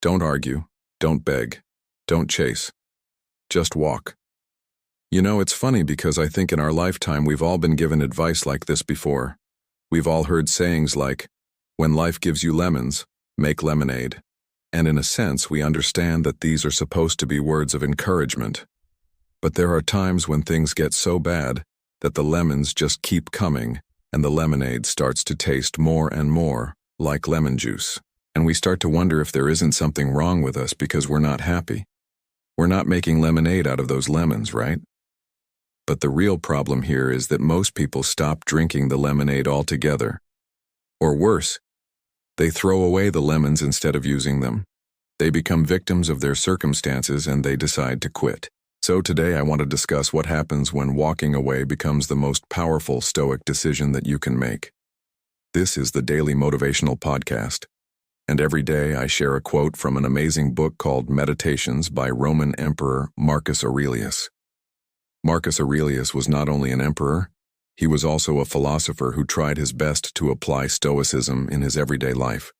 Don't argue, don't beg, don't chase. Just walk. You know, it's funny because I think in our lifetime we've all been given advice like this before. We've all heard sayings like, when life gives you lemons, make lemonade. And in a sense, we understand that these are supposed to be words of encouragement. But there are times when things get so bad that the lemons just keep coming and the lemonade starts to taste more and more like lemon juice. And we start to wonder if there isn't something wrong with us because we're not happy. We're not making lemonade out of those lemons, right? But the real problem here is that most people stop drinking the lemonade altogether. Or worse, they throw away the lemons instead of using them. They become victims of their circumstances and they decide to quit. So today I want to discuss what happens when walking away becomes the most powerful Stoic decision that you can make. This is the Daily Motivational Podcast, and every day I share a quote from an amazing book called Meditations by Roman Emperor Marcus Aurelius. Marcus Aurelius was not only an emperor, he was also a philosopher who tried his best to apply Stoicism in his everyday life.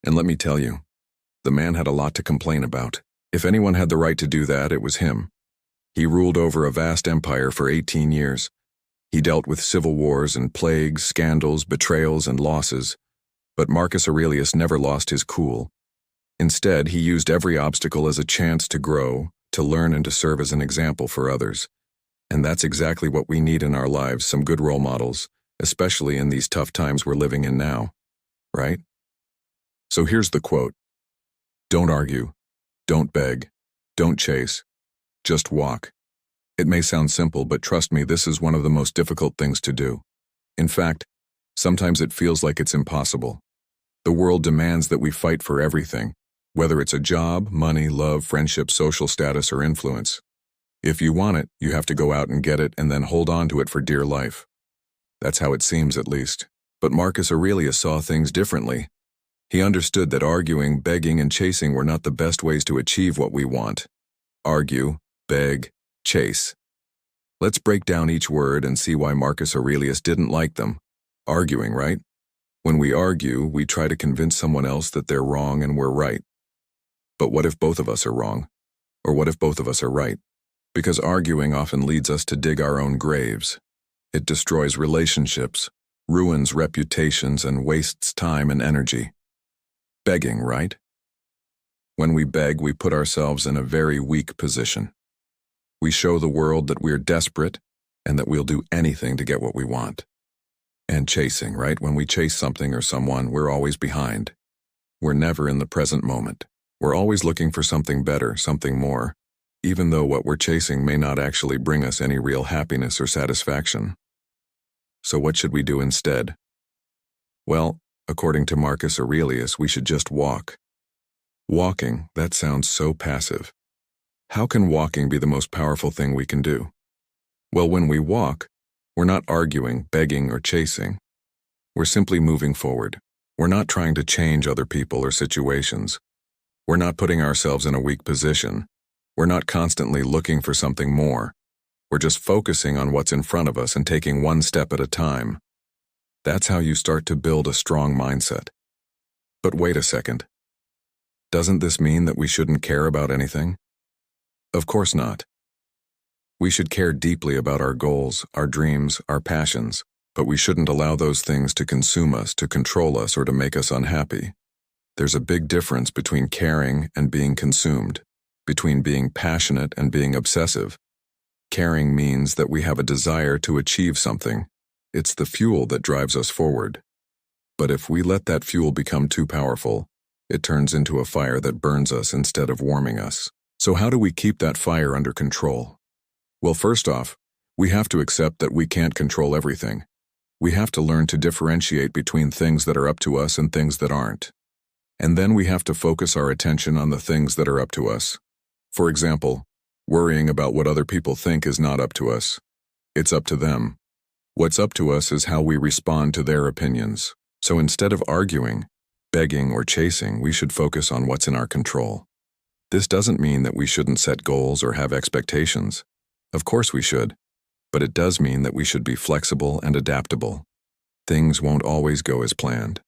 And let me tell you, the man had a lot to complain about. If anyone had the right to do that, it was him. He ruled over a vast empire for 18 years. He dealt with civil wars and plagues, scandals, betrayals, and losses. But Marcus Aurelius never lost his cool. Instead, he used every obstacle as a chance to grow, to learn, and to serve as an example for others. And that's exactly what we need in our lives, some good role models, especially in these tough times we're living in now, right? So here's the quote. Don't argue, don't beg, don't chase, just walk. It may sound simple, but trust me, this is one of the most difficult things to do. In fact, sometimes it feels like it's impossible. The world demands that we fight for everything, whether it's a job, money, love, friendship, social status, or influence. If you want it, you have to go out and get it and then hold on to it for dear life. That's how it seems, at least. But Marcus Aurelius saw things differently. He understood that arguing, begging, and chasing were not the best ways to achieve what we want. Argue, beg, chase. Let's break down each word and see why Marcus Aurelius didn't like them. Arguing, right? When we argue, we try to convince someone else that they're wrong and we're right. But what if both of us are wrong? Or what if both of us are right? Because arguing often leads us to dig our own graves. It destroys relationships, ruins reputations, and wastes time and energy. Begging, right? When we beg, we put ourselves in a very weak position. We show the world that we're desperate and that we'll do anything to get what we want. And chasing, right? When we chase something or someone, we're always behind. We're never in the present moment. We're always looking for something better, something more, even though what we're chasing may not actually bring us any real happiness or satisfaction. So what should we do instead? Well, according to Marcus Aurelius, we should just walk. Walking, that sounds so passive. How can walking be the most powerful thing we can do? Well, when we walk, we're not arguing, begging, or chasing. We're simply moving forward. We're not trying to change other people or situations. We're not putting ourselves in a weak position. We're not constantly looking for something more. We're just focusing on what's in front of us and taking one step at a time. That's how you start to build a strong mindset. But wait a second. Doesn't this mean that we shouldn't care about anything? Of course not. We should care deeply about our goals, our dreams, our passions, but we shouldn't allow those things to consume us, to control us, or to make us unhappy. There's a big difference between caring and being consumed, between being passionate and being obsessive. Caring means that we have a desire to achieve something. It's the fuel that drives us forward. But if we let that fuel become too powerful, it turns into a fire that burns us instead of warming us. So how do we keep that fire under control? Well, first off, we have to accept that we can't control everything. We have to learn to differentiate between things that are up to us and things that aren't. And then we have to focus our attention on the things that are up to us. For example, worrying about what other people think is not up to us. It's up to them. What's up to us is how we respond to their opinions. So instead of arguing, begging, or chasing, we should focus on what's in our control. This doesn't mean that we shouldn't set goals or have expectations. Of course we should, but it does mean that we should be flexible and adaptable. Things won't always go as planned.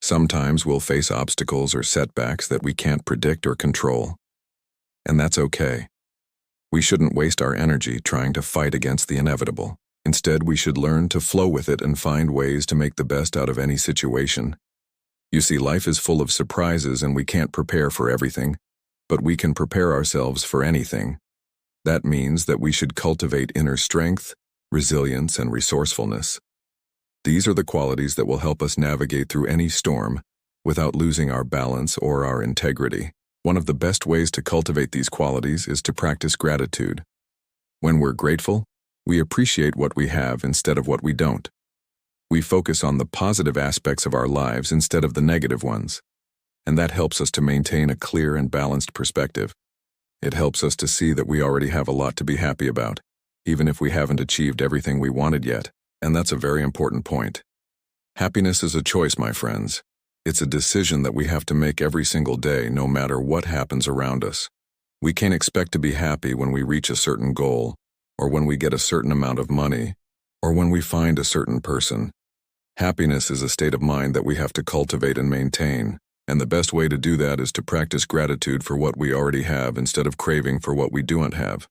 Sometimes we'll face obstacles or setbacks that we can't predict or control. And that's okay. We shouldn't waste our energy trying to fight against the inevitable. Instead, we should learn to flow with it and find ways to make the best out of any situation. You see, life is full of surprises and we can't prepare for everything, but we can prepare ourselves for anything. That means that we should cultivate inner strength, resilience, and resourcefulness. These are the qualities that will help us navigate through any storm without losing our balance or our integrity. One of the best ways to cultivate these qualities is to practice gratitude. When we're grateful, we appreciate what we have instead of what we don't. We focus on the positive aspects of our lives instead of the negative ones, and that helps us to maintain a clear and balanced perspective. It helps us to see that we already have a lot to be happy about, even if we haven't achieved everything we wanted yet, and that's a very important point. Happiness is a choice, my friends. It's a decision that we have to make every single day, no matter what happens around us. We can't expect to be happy when we reach a certain goal, or when we get a certain amount of money, or when we find a certain person. Happiness is a state of mind that we have to cultivate and maintain, and the best way to do that is to practice gratitude for what we already have instead of craving for what we don't have.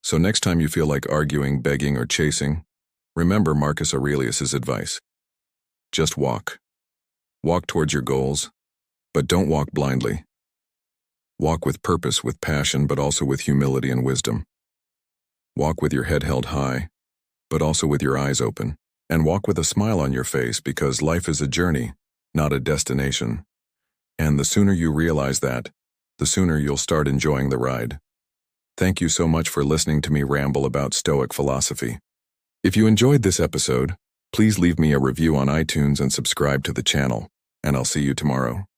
So next time you feel like arguing, begging, or chasing, remember Marcus Aurelius' advice. Just walk. Walk towards your goals, but don't walk blindly. Walk with purpose, with passion, but also with humility and wisdom. Walk with your head held high, but also with your eyes open. And walk with a smile on your face, because life is a journey, not a destination. And the sooner you realize that, the sooner you'll start enjoying the ride. Thank you so much for listening to me ramble about Stoic philosophy. If you enjoyed this episode, please leave me a review on iTunes and subscribe to the channel, and I'll see you tomorrow.